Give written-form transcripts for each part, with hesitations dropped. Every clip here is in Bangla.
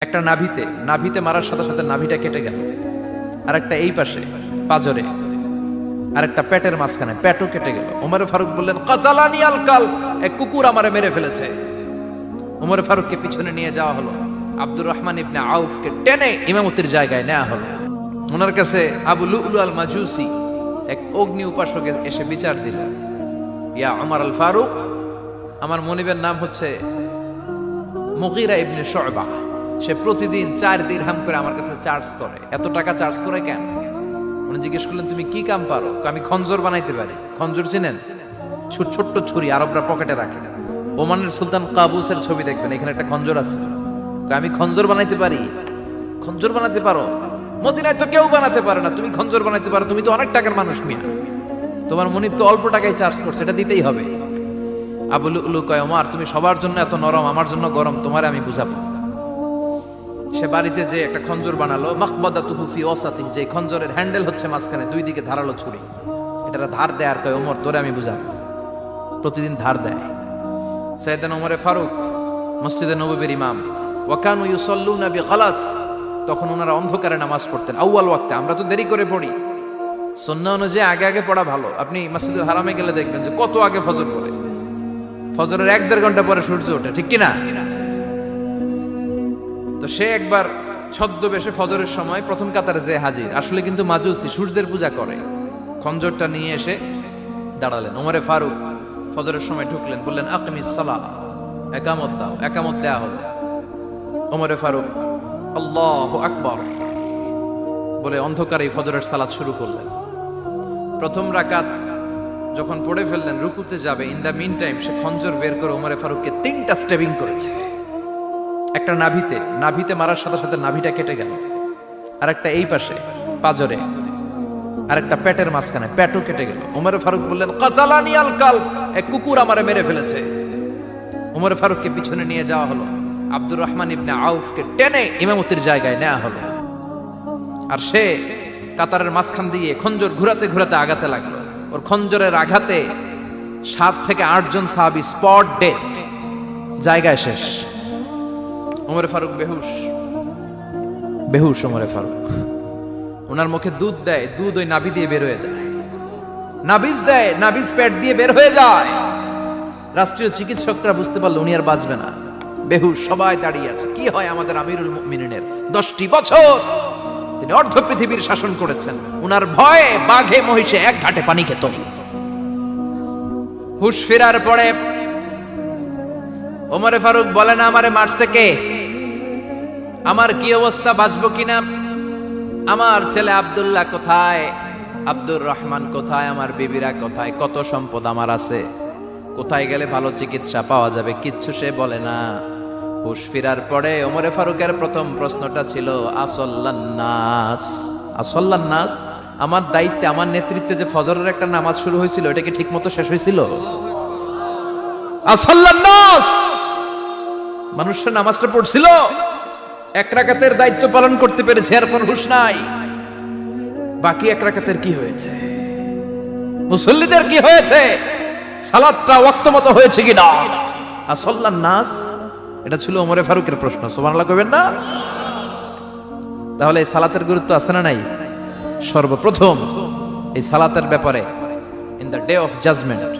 একটা নাভিতে নাভিতে মারার সাথে সাথে নাভিটা কেটে গেল, আর একটা এই পাশে পাজরে, আর একটা পেটের মাঝখানে পেটও কেটে গেল। ওমর ফারুক বললেন, কাতালানি আল কালব, এক কুকুর আমারে মেরে ফেলেছে। ওমর ফারুককে পিছনে নিয়ে যাওয়া হলো, আব্দুর রহমান ইবনে আউফকে টেনে ইমামতির জায়গায় নেওয়া হলো। ওনার কাছে আবু লুলু আল মাজুসি, এক অগ্নি উপাসক, এসে বিচার দিলেন, ইয়া ওমর আল ফারুক, আমার মনিবের নাম হচ্ছে মুগীরা ইবনে শুবা, সে প্রতিদিন 4 দিরহাম করে আমার কাছে চার্জ করে। এত টাকা চার্জ করে কেন? উনি জিজ্ঞেস করলেন, তুমি কি কাম পারো? আমি খঞ্জর বানাইতে পারি। খঞ্জর চিনেন? ছোট্ট ছুরি আরবরা পকেটে রাখে। ওমানের সুলতান কাবুসের ছবি দেখবেন, এখানে একটা খঞ্জর আছে। আমি খঞ্জর বানাইতে পারি। খঞ্জর বানাতে পারো? মদিনায় তো কেউ বানাতে পারে না, তুমি খঞ্জর বানাইতে পারো? তুমি তো অনেক টাকার মানুষ মিয়া, তোমার মনিব তো অল্প টাকায় চার্জ করছে, এটা দিতেই হবে। আবু লুলু কয়, ওমর তুমি সবার জন্য এত নরম, আমার জন্য গরম, তোমারে আমি বুঝাবো। সে বাড়িতে যে একটা খঞ্জর বানালো, মাকবাদাতুহু ফি ওয়াসাতিহি, যে খঞ্জরের হ্যান্ডেল হচ্ছে মাঝখানে, দুই দিকে ধারালো ছুরি, এটা ধার দেয়। আর কয়, ওমর তোরে আমি বুঝাবো। প্রতিদিন ধার দেয়। সাইয়েদনা ওমর ফারুক মসজিদে নববীর ইমাম, ওয়া কানু ইউসাল্লুনা বিগালাস, তখন ওনারা অন্ধকারে নামাজ পড়তেন আউয়াল ওয়াক্তে। আমরা তো দেরি করে পড়ি, সুন্নাহ অনুযায়ী আগে আগে পড়া ভালো। আপনি মসজিদুল হারামে গেলে দেখবেন যে কত আগে ফজর পড়ে, ফজরের 1-1.5 ঘন্টা পরে সূর্য ওঠে, ঠিক কিনা? তো সে একবার ছদ্মবেশে ফজরের সময় প্রথম কাতারে যে হাজির, আসলে কিন্তু মাজুসি, সূর্যের পূজা করে। খঞ্জরটা নিয়ে এসে দাঁড়ালেন। ওমরে ফারুক ফজরের সময় ঢুকলেন, বললেন, আকিমিস সালাহ, একামত দাও। একামত দেয়া হলো। ওমরে ফারুক আল্লাহু আকবার বলে অন্ধকারে ফজরের সালাত শুরু করলেন। প্রথম রাকাত যখন পড়ে ফেললেন, রুকুতে যাবে, ইন দা মিন টাইম সে খঞ্জর বের করে ওমরে ফারুককে 3টা স্টেবিং করেছে। একটা নাভিতে মারার সাথে সাথে নাভিটা কেটে গেল, আর একটা এই পাশে পাজরে, আর একটা পেটের মাঝখানে পেটও কেটে গেল। ওমর ফারুক বললেন, কাতালানি আল কালব, এক কুকুর আমারে মেরে ফেলেছে। ওমর ফারুককে পিছনে নিয়ে যাওয়া হলো, আব্দুর রহমান ইবনে আউফকে টেনে ইমামতির জায়গায় নেওয়া হলো। আর সে কাতারের মাঝখান দিয়ে খঞ্জর ঘুরাতে ঘুরাতে আগাতে লাগলো। ওর খঞ্জরের আঘাতে 7 থেকে 8 জন সাহাবী স্পট ডেথ, জায়গায় শেষ। ওমর ফারুক বেহুশ। ওমর ফারুক, ওনার মুখে দুধ দেয়, দুধ ওই নাভি দিয়ে বের হয়ে যায়। নাভিজ দেয়, নাভিজ পেট দিয়ে বের হয়ে যায়। রাষ্ট্রীয় চিকিৎসকরা বুঝতে পারলো উনি আর বাঁচবে না, বেহুশ। সবাই দাঁড়িয়ে আছে। কি হয় আমাদের আমিরুল মুমিনিনের? 10টি বছর তিনি অর্ধ পৃথিবীর শাসন করেছেন, উনার ভয়ে বাঘে মহিষে এক ঘাটে পানি খেত। হুশ ফেরার পরে ওমর ফারুক বলেন, আমারে মারছে কে? আমার কি অবস্থা, বাঁচবো কিনা? আমার ছেলে আব্দুল্লাহ কোথায়? আব্দুর রহমান কোথায়? আমার বিবিরা কোথায়? কত সম্পদ আমার আছে, কোথায় গেলে ভালো চিকিৎসা পাওয়া যাবে? কিচ্ছু সে বলে না। হুশ ফিরার পরে ওমরে ফারুকের প্রথম প্রশ্নটা ছিল, আসল্লান নাস, আমার দায়িত্বে, আমার নেতৃত্বে যে ফজরের একটা নামাজ শুরু হয়েছিল, এটা কি ঠিক মতো শেষ হয়েছিল? আসল্লান নাস, মানুষের নামাজটা পড়ছিল, 1 রাকাতের দায়িত্ব পালন করতে পেরেছে, এরপর হুশ নাই। বাকি 1 রাকাতের কি হয়েছে? মুসল্লিদের কি হয়েছে? সালাতটা ওয়াক্ত মতো হয়েছে কিনা? আসল্লান নাস, এটা ছিল ওমরে ফারুকের প্রশ্ন। সুবহানাল্লাহ কইবেন না? তাহলে এই সালাতের গুরুত্ব আছে না নাই? সর্বপ্রথম এই সালাতের ব্যাপারে in the day of judgement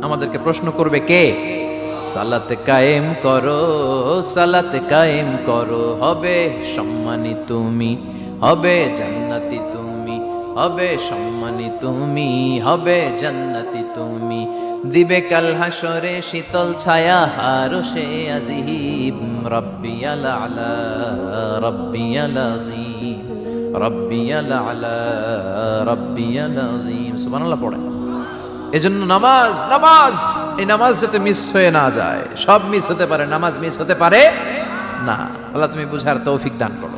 আমাদেরকে প্রশ্ন করবে কে? সালাতে কায়েম করো, সালাতে কায়েম করো, হবে সম্মানী তুমি, হবে জান্নাতি তুমি, হবে সম্মানী তুমি, হবে জান্নাতি তুমি, দিবে কাল হাসরে শীতল ছায়া হারশে আজিম, রব্বিয়াল আলা, রব্বিয়াল আযীম, রব্বিয়াল আলা, রব্বিয়াল আযীম। সুবহানাল্লাহ পড়েন। এজন্য নামাজ, এই নামাজ যাতে মিস হয়ে না যায়। সব মিস হতে পারে, নামাজ মিস হতে পারে না। আল্লাহ তুমি বুঝার তৌফিক দান করো।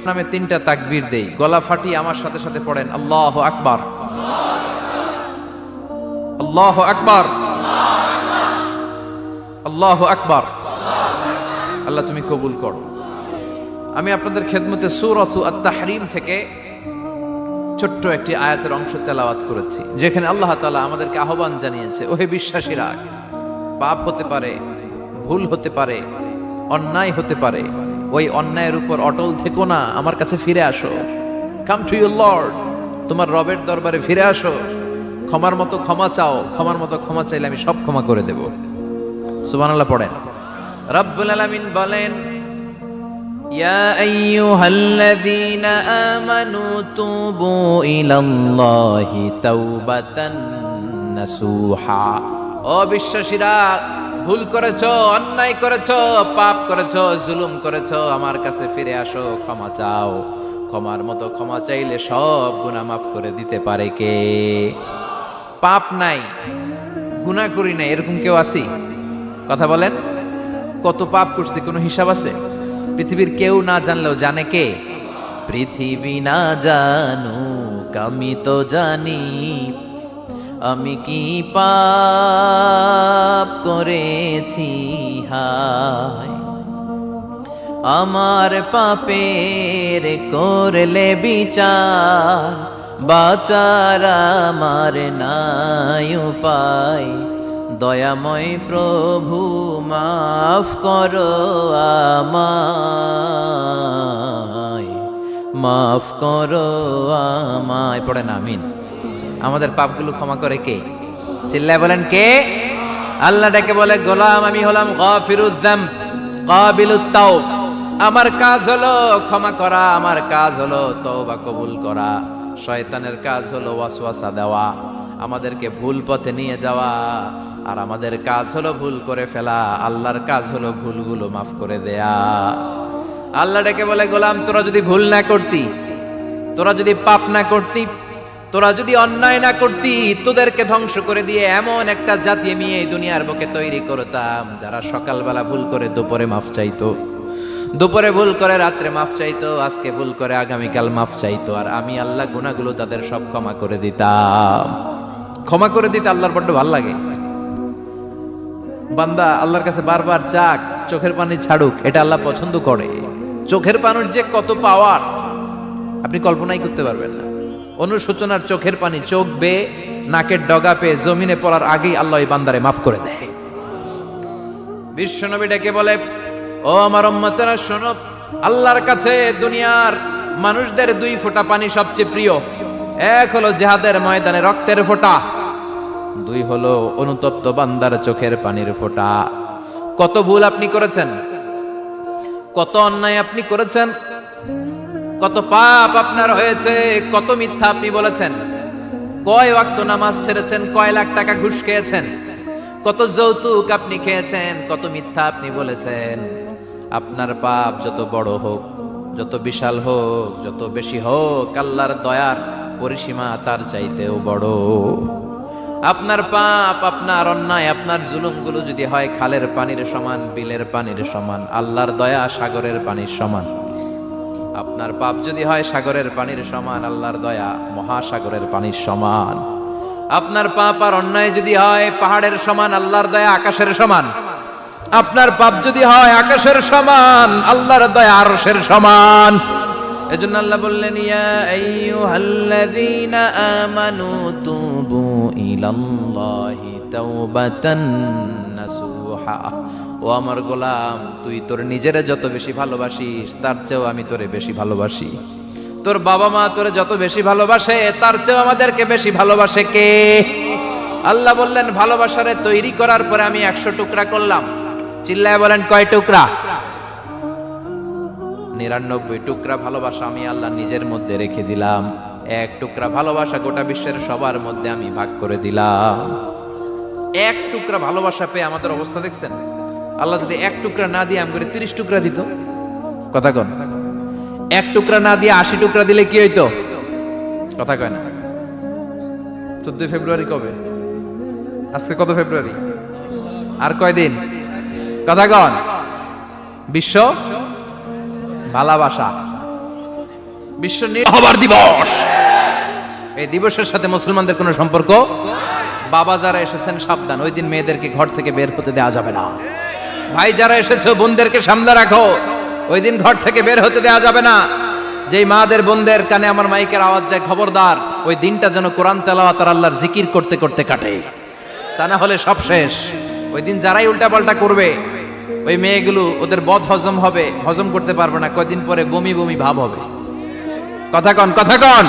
নামে 3টা তাকবীর দেই, গলা ফাটিয়ে আমার সাথে সাথে পড়েন, আল্লাহু আকবার, আল্লাহু আকবার, আল্লাহু আকবার। আল্লাহ তুমি কবুল করো। আমি আপনাদের খেদমতে সূরাতু আত-তাহরীম থেকে ছোট্ট একটি আয়াতের অংশ তেলাওয়াত করেছি, যেখানে আল্লাহ তাআলা আমাদেরকে আহ্বান জানিয়েছে, ওহে বিশ্বাসীরা, পাপ হতে পারে, ভুল হতে পারে, অন্যায় হতে পারে, ওই অন্যায়ের উপর অটল থেকো না, আমার কাছে ফিরে আসো। কাম টু ইউর লর্ড, তোমার রবের দরবারে ফিরে আসো, ক্ষমার মতো ক্ষমা চাও, ক্ষমার মতো ক্ষমা চাইলে আমি সব ক্ষমা করে দেব। সুবহানাল্লাহ পড়েন। রব্বুল আলামিন বলেন, ইয়া আইয়ুহাল্লাযীনা আমানু তুবু ইলাল্লাহি তাওবাতান নাসুহা। ও বিশ্বাসীরা, ভুল করেছো, অন্যায় করেছো, পাপ করেছো, জুলুম করেছো, আমার কাছে ফিরে আসো, ক্ষমা চাও। ক্ষমার মতো ক্ষমা চাইলে সব গুনাহ মাফ করে দিতে পারে কে? পাপ নাই, গুনাহ করি নাই, এরকম কেউ আছি? কথা বলেন। কত পাপ করছি কোনো হিসাব আছে? পৃথিবীর কেউ না জানলেও জানে কে? পৃথিবী না জানুক আমি তো জানি, আমি কি পাপ করেছি হায়। আমার পাপের করলে বিচার, বাঁচার আমার নাই উপায়। দয়াময় প্রভু মাফ করো আমায়, মাফ করো আমায়। পড়েন আমিন। আমাদের পাপগুলো ক্ষমা করে কে? চিল্লায় বলেন কে? আল্লাহ ডেকে বলে, গোলাম আমি হলাম গাফিরুয যামব কাবিলুত তাওব। আমার কাজ হলো ক্ষমা করা, আমার কাজ হলো তওবা কবুল করা। শয়তানের কাজ হলো ওয়াসওয়াসা দেওয়া, আমাদেরকে ভুল পথে নিয়ে যাওয়া। আর আমাদের কাজ হলো ভুল করে ফেলা, আল্লাহর কাজ হলো ভুলগুলো মাফ করে দেয়া। আল্লাহ ডেকে বলে, গোলাম তোরা যদি ভুল না করতি, তোরা যদি পাপ না করতি, তোরা যদি অন্যায় না করতি, তোদেরকে ধ্বংস করে দিয়ে এমন একটা জাতি আমি এই দুনিয়ার বুকে তৈরি করতাম, যারা সকালবেলা ভুল করে দুপুরে মাফ চাইতো, দুপুরে ভুল করে রাত্রে মাফ চাইতো, আজকে ভুল করে আগামীকাল মাফ চাইতো। আর আমি আল্লাহ গুনাহগুলো তাদের সব ক্ষমা করে দিতাম। ক্ষমা করে দিতে আল্লাহর বড্ড ভালো লাগে। বান্দা আল্লাহর কাছে বারবার চাক, চোখের পানি ছাড়ুক, এটা আল্লাহ পছন্দ করে। চোখের পানির যে কত পাওয়ার আপনি কল্পনাই করতে পারবেন না। অনুশোচনার চোখের পানি চোখ বেয়ে নাকের ডগা পেয়ে জমিনে পড়ার আগেই আল্লাহ এই বান্দারে মাফ করে দেয়। বিশ্বনবী ডেকে বলে, ও আমার উম্মতেরা শোনো, আল্লাহর কাছে দুনিয়ার মানুষদের দুই ফোঁটা পানি সবচেয়ে প্রিয়। এক হলো জিহাদের ময়দানে রক্তের ফোঁটা, দুই হলো অনুতপ্ত বান্দার চোখের পানির ফোঁটা। কত ভুল আপনি করেছেন, কত অন্যায় আপনি করেছেন, কত পাপ আপনার হয়েছে, কত মিথ্যা আপনি বলেছেন, কয় ওয়াক্ত নামাজ ছেড়েছেন, কয় লাখ টাকা ঘুষ খেয়েছেন, কত যৌতুক আপনি খেয়েছেন, কত মিথ্যা আপনি বলেছেন। আপনার পাপ যত বড় হোক, যত বিশাল হোক, যত বেশি হোক, আল্লাহর দয়ার পরিসীমা তার চাইতেও বড়। আপনার পাপ, আপনার অন্যায়, আপনার জুলুমগুলো যদি হয় খালের পানির সমান, বিলের পানির সমান, আল্লাহর দয়া সাগরের পানির সমান। আপনার পাপ যদি হয় সাগরের পানির সমান, আল্লাহর দয়া মহাসাগরের পানির সমান। আপনার পাপ আর অন্যায় যদি হয় পাহাড়ের সমান, আল্লাহর দয়া আকাশের সমান। আপনার পাপ যদি হয় আকাশের সমান, আল্লাহর দয়া আরশের সমান। এজন্য আল্লাহ বললেন, ইয়া আইয়ুহাল্লাযীনা আমানু তুবু ইলাল্লাহি তাওবাতান নাসুহা। ও আমার গোলাম, তুই তোর নিজেরে যত বেশি ভালোবাসিস, তার চেয়েও আমি তোরে বেশি ভালোবাসি। তোর বাবা মা তোরে যত বেশি ভালোবাসে, তার চেয়েও আমাদেরকে বেশি ভালোবাসে কে? আল্লাহ বললেন, ভালোবাসারে তৈরি করার পরে আমি 100 টুকরা করলাম। চিল্লায় বলেন কয় টুকরা? 99 টুকরা ভালোবাসা আমি আল্লাহ নিজের মধ্যে রেখে দিলাম। 1 টুকরা ভালোবাসা গোটা বিশ্বের সবার মধ্যে আমি ভাগ করে দিলাম। 1 টুকরা ভালোবাসা পেয়ে আমাদের অবস্থা দেখছেন? আল্লাহ যদি 1 টুকরা না দিয়ে আমি করে 30 টুকরা দিত, কথা কন। 1 টুকরা না দিয়ে 80 টুকরা দিলে কি হইতো? কথা কয় না। 14 ফেব্রুয়ারি কবে? আজকে কত ফেব্রুয়ারি? আর কয়দিন? কথা কন। বিশ্ব ভালোবাসা, বিশ্ব নির্ভর দিবস। এই দিবসের সাথে মুসলমানদের কোনো সম্পর্ক? বাবা যারা এসেছেন সাবধান, ওই দিন মেয়েদেরকে ঘর থেকে বের হতে দেওয়া যাবে না। ভাই যারা এসেছো বোনদেরকে সামনে রাখো, ওই দিন ঘর থেকে বের হতে দেওয়া যাবে না। যেই মাদের বোনদের কানে আমার মাইকের আওয়াজ যায়, খবরদার, ওই দিনটা যেন কোরআন তেলাওয়াত আর আল্লাহর জিকির করতে করতে কাটে, তা না হলে সব শেষ। ওই দিন যারাই উল্টা পাল্টা করবে, ওই মেয়েগুলো ওদের বদ হজম হবে, হজম করতে পারবে না, কয়দিন পরে বমি বমি ভাব হবে। কথা কন, কথা কন।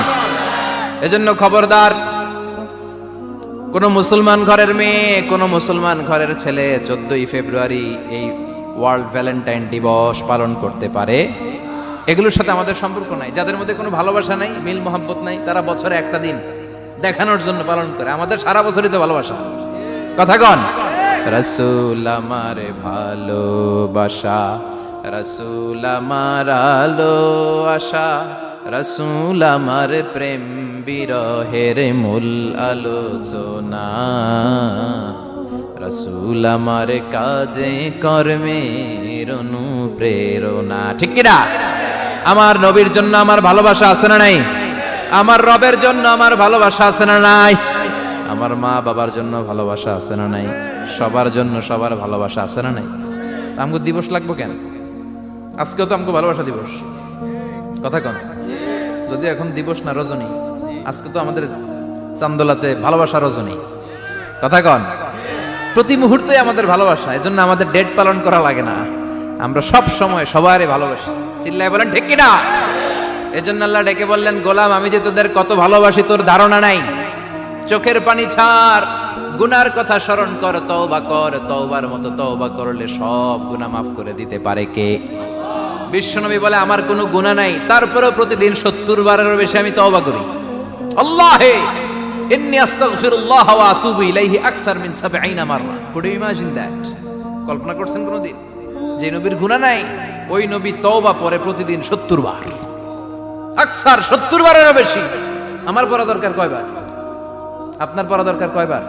এজন্য খবরদার, কোন মুসলমান ঘরের মেয়ে, কোন মুসলমান ঘরের ছেলে 14ই ফেব্রুয়ারি এই ওয়ার্ল্ড ভ্যালেন্টাইন দিবস পালন করতে পারে, এগুলোর সাথে আমাদের সম্পর্ক নাই। যাদের মধ্যে কোনো ভালোবাসা নাই, মিল মোহাব্বত নাই, তারা বছরে একটা দিন দেখানোর জন্য পালন করে। আমাদের সারা বছরই তো ভালোবাসা। কথা কন। রাসূল আমার ভালোবাসা, রাসূল আমার আলো আশা, রাসূল আমার প্রেম বিরহের মূল আলোচনা, রাসূল আমার কাজে কর্মের অনুপ্রেরণা। ঠিক কিনা? আমার নবীর জন্য আমার ভালোবাসা আছে না নাই? আমার রবের জন্য আমার ভালোবাসা আছে না নাই? আমার মা বাবার জন্য ভালোবাসা আছে না নাই? সবার জন্য সবার ভালোবাসা আছে না নাই? আমগো দিবস লাগবো কেন? আজকেও তো আমগো ভালোবাসা দিবস। কথা কন। যদি এখন দিবস না, রজনী। আজকে তো আমাদের চান্দোলাতে ভালোবাসা রজনী। কথা কন। প্রতি মুহূর্তে আমাদের ভালোবাসা, এজন্য আমাদের ডেট পালন করা লাগে না। আমরা সব সময় সবারই ভালোবাসি। চিল্লায় বলেন ঠিক কিনা? এজন্য আল্লাহ ডেকে বললেন, গোলাম আমি যে তোদের কত ভালোবাসি তোর ধারণা নাই। চোখের পানি ছাড়, গুনার কথা স্মরণ কর, তওবা কর। তওবার মতো তওবা করলে সব গুনাহ মাফ করে দিতে পারে কে? বিশ্বনবী বলে আমার কোনো গুনাহ নাই, তারপরেও প্রতিদিন 70 বারেরও বেশি আমি তওবা করি। আল্লাহে ইন্নী আস্তাগফিরুল্লাহ ওয়া আতুবু ইলাইহি আকসার মিন 70 মাররা। Could you imagine that? কল্পনা করছেন কোনদিন যে নবীর গুনাহ নাই, ওই নবী তওবা পড়ে প্রতিদিন 70 বার, আকসার 70 বারেরও বেশি। আমার পড়া দরকার কয়বার? আপনার পড়া দরকার কয়বার?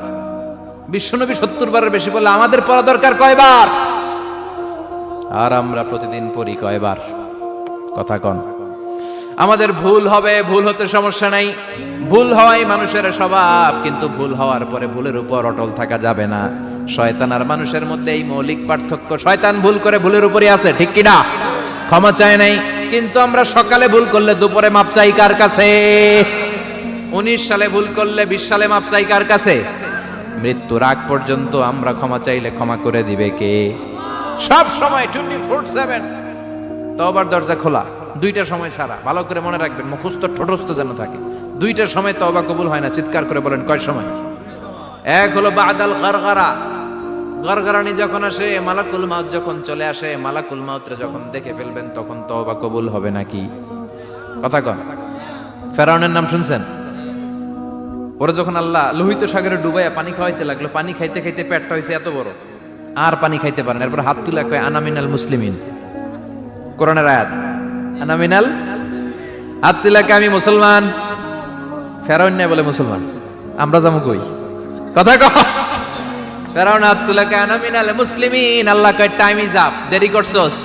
বিশ্বনবী 70 বারের বেশি বললে আমাদের পড়া দরকার কয়বার? আর আমরা প্রতিদিন পড়ি কয়বার? কথা কন। আমাদের ভুল হবে, ভুল হতে সমস্যা নাই, ভুল হওয়াই মানুষের স্বভাব, কিন্তু ভুল হওয়ার পরে ভুলের উপর অটল থাকা যাবে না। শয়তান আর মানুষের মধ্যে এই মৌলিক পার্থক্য। শয়তান ভুল করে ভুলের উপরই আছে, ঠিক কিনা? ক্ষমা চায় নাই, কিন্তু আমরা সকালে ভুল করলে দুপুরে মাপ চাই কার কাছে? 19 সালে ভুল করলে 20 সালে মাপ চাই কার কাছে? মৃত্যুর আগ পর্যন্ত আমরা ক্ষমা চাইলে ক্ষমা করে দিবে কে? সব সময় 24/7 তওবার দরজা খোলা, দুইটা সময় ছাড়া। ভালো করে মনে রাখবেন, মুখস্থ ঠোঁটস্থ যেন থাকে। দুইটার সময় তওবা কবুল হয় না। চিৎকার করে বলেন কয় সময়? এক হলো বাদাল গারগারা, গারগারানি যখন আসে, মালাকুল মাউত যখন চলে আসে, মালাকুল মাউতরে যখন দেখে ফেলবেন তখন তওবা কবুল হবে নাকি? কথা কন। ফেরাউনের নাম শুনছেন? ওরা যখন আল্লাহ লোহিত সাগরে ডুবাইয়া পানি খাওয়াইতে লাগলো, পানি খাইতে খাইতে পেটটা হয়েছে এত বড়, আর পানি খাইতে পারেন। এরপর হাত তুলে কয় আনা মিনাল মুসলিমিন। কোরআনের আয়াত, আনা মিনাল, হাত তুলে কয় আমি মুসলমান। ফেরাউন নাই বলে মুসলমান, আমরা যাবো কই? কথা কয়। ফেরাউন হাত তুলে কয় আনা মিনাল মুসলিমিন। আল্লাহ কয় টাইম ইজ আপ, দেরি করছস।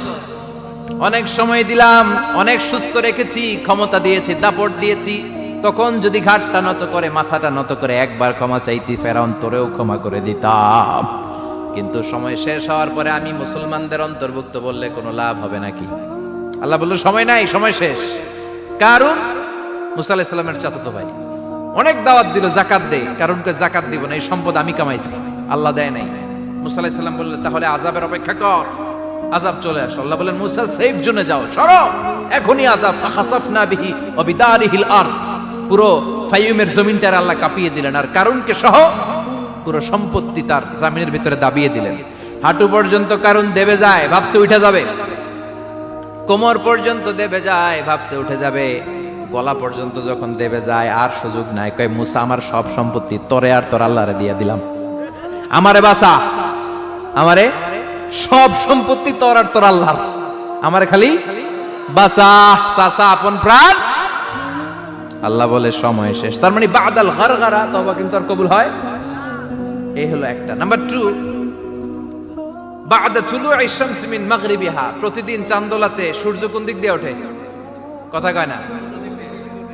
অনেক সময় দিলাম, অনেক সুস্থ রেখেছি, ক্ষমতা দিয়েছি, দাপট দিয়েছি, তখন যদি ঘাটটা নত করে, মাথাটা নত করে একবার ক্ষমা চাইতি, ফেরাউন তোরেও ক্ষমা করে দিতাম। কিন্তু সময় শেষ হওয়ার পরে আমি মুসলমানদের অন্তর্ভুক্ত বললে কোনো লাভ হবে নাকি? আল্লাহ বলল সময় নাই, সময় শেষ। কারণ মুসা আলাইহিস সালামের চাচাতো ভাই অনেক দাওয়াত দিল, জাকাত দে। কারণকে জাকাত দিব না, এই সম্পদ আমি কামাইছি, আল্লাহ দেয় নাই। মুসা আলাইহিস সালাম বললেন তাহলে আযাবের অপেক্ষা কর, আযাব চলে আসে। আল্লাহ বলেন মুসা সেফ জোনে যাও, সরো, এখনই আযাব। ফাখাসাফনা বিহি ওয়া বিদারিহিল আরদ, পুরো ফাইয়ুমের জমিনটার আল্লাহ কাঁপিয়ে দিলেন, আর কারুনকে সহ পুরো সম্পত্তি তার জামিনের ভিতরে দাবিয়ে দিলেন। হাঁটু পর্যন্ত কারুন দেবে যায়, ভাবছে উঠে যাবে। কোমর পর্যন্ত দেবে যায়, ভাবছে উঠে যাবে। গলা পর্যন্ত যখন দেবে যায় আর সুযোগ নাই। কয় মুসা আমার সব সম্পত্তি তোরে আর তোর আল্লাহরে দিয়ে দিলাম, আমারে বাঁচা, আমারে সব সম্পত্তি তোর আর তোর আল্লাহর, আমারে খালি বাঁচা, চাচা আপন প্রাণ। আল্লাহ বলে সময় শেষ। তার মানে বাদাল গারগারা তওবা কিন্তু আর কবুল হয়। এই হলো একটা। নাম্বার 2, বাদা তুলুই শামস মিন মাগরিবিহা, প্রতিদিন চাঁদোলাতে সূর্য কোন দিক দিয়ে ওঠে? কথা কয় না?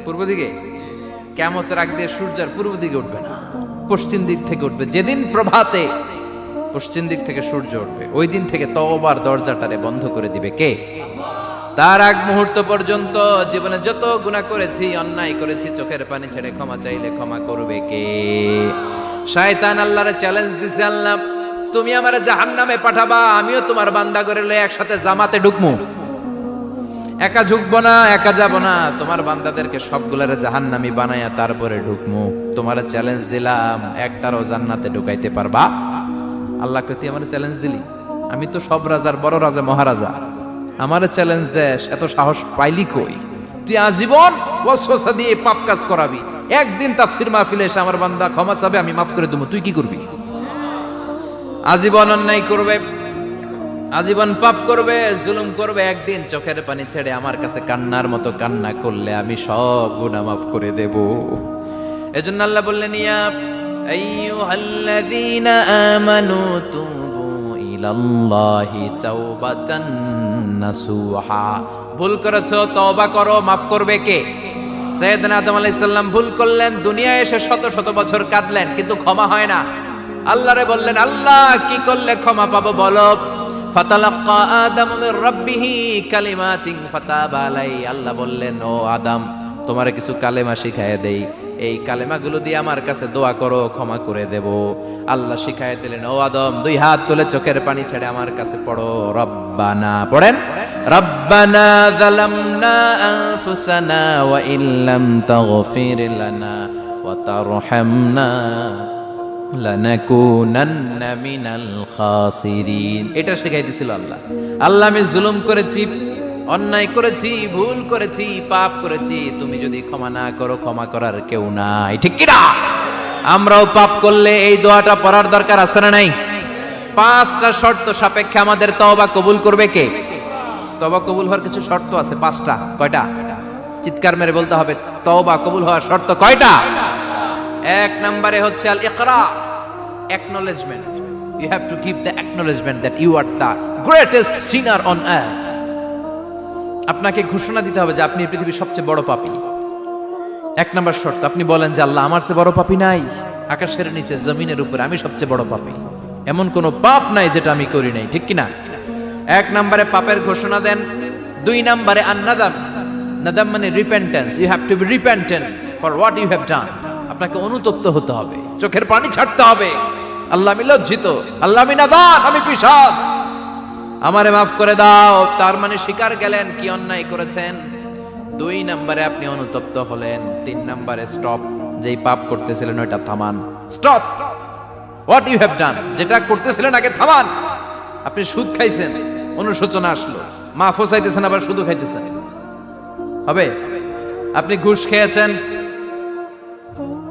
পূর্ব দিকে। কিয়ামতের আগ দিয়ে সূর্য আর পূর্ব দিকে উঠবে না, পশ্চিম দিক থেকে উঠবে। যেদিন প্রভাতে পশ্চিম দিক থেকে সূর্য উঠবে, ওই দিন থেকে তওবার দরজাটারে বন্ধ করে দিবে কে? তার আগ মুহূর্ত পর্যন্ত জীবনে যত গুনাহ করেছি, অন্যায় করেছি, চোখের পানি ছেড়ে ক্ষমা চাইলে ক্ষমা করবে কে? শয়তান আল্লাহরে চ্যালেঞ্জ দিছে, আল্লাহ তুমি আমারে জাহান্নামে পাঠাবা, আমিও তোমার বান্দা করে লয়ে একসাথে জামাতে ঢুকমু। একা ঢুকবো না, একা যাব না, তোমার বান্দাদেরকে সবগুলারে জাহান্নামী বানায়া তারপরে ঢুকমু। তোমারে চ্যালেঞ্জ দিলাম, একটারও জান্নাতে ঢুকাইতে পারবা? আল্লাহ কই তুই আমারে চ্যালেঞ্জ দিলি? আমি তো সব রাজার বড় রাজা, মহারাজা। আমারে চ্যালেঞ্জ দেশ, এত সাহস পাইলি কই? তুই আজীবন ওয়াসওয়াসা দিয়ে পাপ কাজ করাবি, একদিন তাফসীর মাহফিলে এসে আমার বান্দা ক্ষমা চাবে, আমি মাফ করে দেবো, তুই কি করবি? আজীবন অন্যায় করবে, আজীবন পাপ করবে, জুলুম করবে, একদিন চোখের পানি ছেড়ে আমার কাছে কান্নার মতো কান্না করলে আমি সব গুনাহ মাফ করে দেব। এজন্য আল্লাহ বললেন, ইয়া আইয়ুহাল্লাযীনা আমানু তুবু ইলাল্লাহি তাওবাতান নাসুহা। ভুল করেছো, তওবা করো, মাফ করবে কে? সাইয়েদনা আদম আলাইহিস সালাম ভুল করলেন, দুনিয়ায় এসে শত শত বছর কাঁদলেন, কিন্তু ক্ষমা হয় না। আল্লাহরে বললেন, আল্লাহ কি করলে ক্ষমা পাবো বলো? ফাতালাক্কা আদামু মির রাব্বিহি কালিমাতিন ফাতাবা আলাই। আল্লাহ বললেন, ও আদম, তোমারে কিছু কালেমা শিখায় দেই, এই কালেমাগুলো দিয়ে আমার কাছে দোয়া করো, ক্ষমা করে দেব। আল্লাহ শিখায় দিলেন, ও আদম, দুই হাত তুলে চোখের পানি ছেড়ে আমার কাছে পড়ো, রব্বানা, পড়েন, রব্বানা যালামনা আনফুসানা ওয়া ইল্লাম তাগফির লানা ওয়া তারহামনা লানাকুনান্না মিনাল খাসিরিন। এটা শিখাই দিছিল আল্লাহ। আল্লাহ, আমি জুলুম করেছি, অন্যায় করেছি, ভুল করেছি, পাপ করেছি, তুমি যদি ক্ষমা না করো, ক্ষমা করার কেউ নাই, ঠিক কি না? আমরাও পাপ করলে এই দোয়াটা পড়ার দরকার আছে না নাই? 5টা শর্ত সাপেক্ষে আমাদের তওবা কবুল করবে কে? তওবা কবুল হওয়ার কিছু শর্ত আছে, 5টা। কয়টা? চিৎকার মেরে বলতে হবে, তওবা কবুল হওয়ার শর্ত কয়টা? 1 নম্বরে হচ্ছে আল ইকরা, acknowledgement. You have to give the acknowledgement that you are the greatest sinner on earth. আপনাকে ঘোষণা দিতে হবে যে আপনি পৃথিবীর সবচেয়ে বড় পাপী। 1 নম্বর শর্ত, আপনি বলেন যে আল্লাহ, আমার চেয়ে বড় পাপী নাই, আকাশের নিচে জমিনের উপরে আমি সবচেয়ে বড় পাপী, এমন কোন পাপ নাই যেটা আমি করি নাই, ঠিক কি না? 1 নম্বরে পাপের ঘোষণা দেন। 2 নম্বরে আন-নাদাম, নাদাম মানে repentance. You have to be repentant for what you have done. আপনাকে অনুতপ্ত হতে হবে, চোখের পানি ছাড়তে হবে। আল্লাহ, আমি লজ্জিত, আল্লাহ আমি নাদান, আমি পিশাচ, আমারে মাফ করে দাও। তার মানে স্বীকার গেলেন কি অন্যায় করেছেন। 2 নম্বরে আপনি অনুতপ্ত হলেন। 3 নম্বরে স্টপ, যেই পাপ করতেছিলেন ওইটা থামান। Stop what you have done, যেটা করতেছিলেন আগে থামান। আপনি সুদ খাইছেন, অনুশোচনা আসলো, মাফও চাইতেছেন, আবার সুদও খাইতেছেন, হবে? আপনি ঘুষ খেয়েছেন,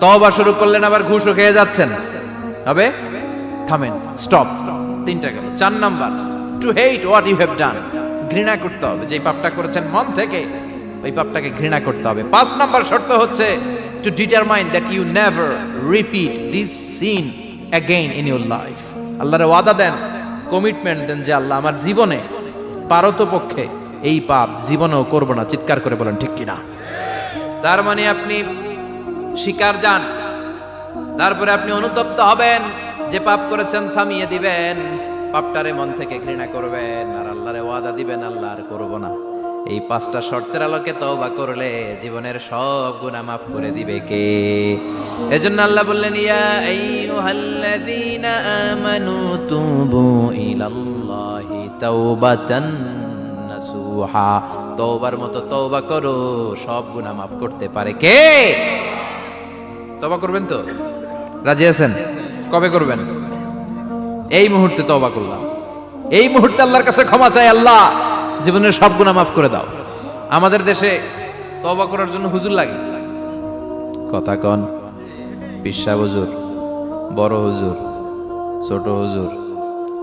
তওবা শুরু করলেন, আবার ঘুষও খেয়ে যাচ্ছেন, হবে? থামেন, স্টপ। 3টা গেল। 4 number, to hate what you have done, ঘৃণা করতে হবে, যে পাপটা করেছেন মন থেকে ওই পাপটাকে ঘৃণা করতে হবে। 5 নাম্বার শর্ত হচ্ছে to determine that you never repeat this sin again in your life. আল্লাহর ওয়াদা দেন, কমিটমেন্ট দেন যে আল্লাহ, আমার জীবনে পারতপক্ষে এই পাপ জীবনেও করব না। চিৎকার করে বলেন ঠিক কিনা? তার মানে আপনি স্বীকার যান, তারপরে আপনি অনুতপ্ত হবেন, যে পাপ করেছেন থামিয়ে দিবেন, পাপটারে মন থেকে ঘৃণা করবেন, আর আল্লাহরে ওয়াদা দিবেন, আল্লাহ আর করব না। এই 5টা শর্তের আলোকে তওবা করলে জীবনের সব গুনাহ মাফ করে দিবে কে? এজন্য আল্লাহ বললেন, ইয়া আইয়ুহাল্লাযীনা আমানু তুবু ইলাল্লাহি তাওবাতান নাসুহা। তওবার মতো তওবা করো, সব গুনাহ মাফ করতে পারে কে? তওবা করবেন তো? রাজি আছেন? কবে করবেন? এই মুহূর্তে তওবা করলাম, এই মুহূর্তে আল্লাহর কাছে ক্ষমা চাই, আল্লাহ জীবনের সব গুনাহ মাফ করে দাও। আমাদের দেশে তওবা করার জন্য হুজুর লাগে, কথা কন, পিসা হুজুর, বড় হুজুর, ছোট হুজুর,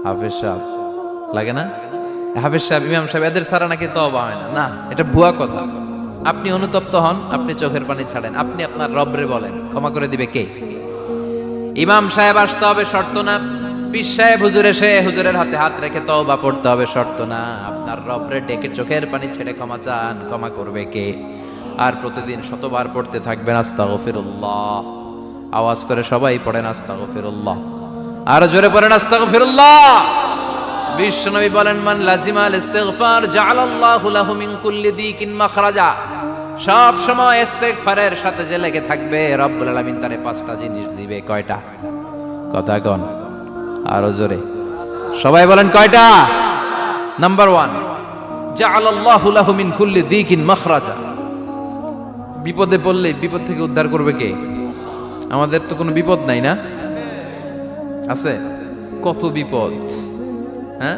হাফেজ সাহেব লাগে না? হাফেজ সাহেব, ইমাম সাহেব, এদের ছাড়া নাকি তওবা হয় না। না, এটা ভুয়া কথা। আপনি অনুতপ্ত হন, আপনি চোখের পানি ছাড়েন, আপনি আপনার রবরে বলেন, ক্ষমা করে দিবে কে? ইমাম সাহেব আসতে হবে শর্ত না, পীর সাহেব হুজুর এসে হুজুরের হাতে হাত রেখে তওবা পড়তে হবে শর্ত না। আপনার রবরে ডেকে চোখের পানি ছেড়ে ক্ষমা চান, ক্ষমা করবে কে? আর প্রতিদিন শতবার পড়তে থাকবেন আস্তাগফিরুল্লাহ। আওয়াজ করে সবাই পড়েন আস্তাগফিরুল্লাহ, আর জোরে পড়েন আস্তাগফিরুল্লাহ। বিশ্বনবী বলেন, মান লাজিমাল ইস্তিগফার জাআলাল্লাহু লাহু মিন কুল্লি দিকিন মাখরাজা। সব সময় ইস্তিগফারের সাথে যে লেগে থাকবে, রব্বুল আলামিন তারে 5টা জিনিস দিবে। কয়টা? কথা কন, আরো জোরে। সবাই বলেন কয়টা? নাম্বার 1, জাআলাল্লাহু লাহু মিন কুল্লি দিকিন মাখরাজা। বিপদে পড়লে বিপদ থেকে উদ্ধার করবে কে? আমাদের তো কোনো বিপদ নাই না? আছে? কত বিপদ, হ্যাঁ?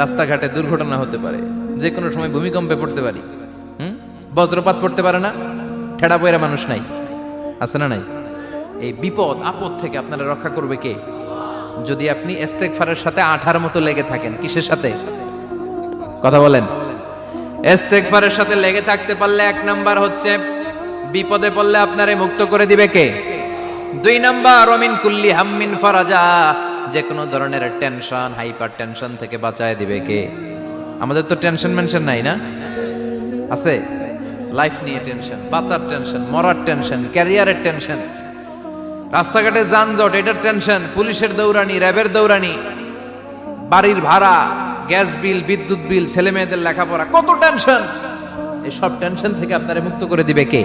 রাস্তাঘাটে দুর্ঘটনা হতে পারে, যে কোনো সময় ভূমিকম্পে পড়তে পারি, বজ্রপাত পড়তে পারে না, ঠেড়া পয়রা মানুষ নাই, আছে না নাই? এই বিপদ আপদ থেকে আপনারা রক্ষা করবে কে? যদি আপনি ইস্তেগফারের সাথে আঠার মতো লেগে থাকেন। কিসের সাথে? কথা বলেন। ইস্তেগফারের সাথে লেগে থাকতে পারলে 1 নাম্বার হচ্ছে বিপদে পড়লে আপনারে মুক্ত করে দিবে কে? 2 নাম্বার ওমিন কুল্লি হাম্মিন ফারাজা, যে কোনো ধরনের টেনশন, হাইপার টেনশন থেকে বাঁচায় দিবে কে? আমাদের তো টেনশন মেনশন নাই না? আছে? লাইফ নিয়ে টেনশন, বাঁচার টেনশন, মরার টেনশন, ক্যারিয়ারের টেনশন, রাস্তাঘাটে যানজট এটার টেনশন, পুলিশের দৌড়ানি, র্যাবের দৌড়ানি, বাড়ির ভাড়া, গ্যাস বিল, বিদ্যুৎ বিল, ছেলে মেয়েদের লেখাপড়া, কত টেনশন। এই সব টেনশন থেকে আপনারে মুক্ত করে দিবে কে?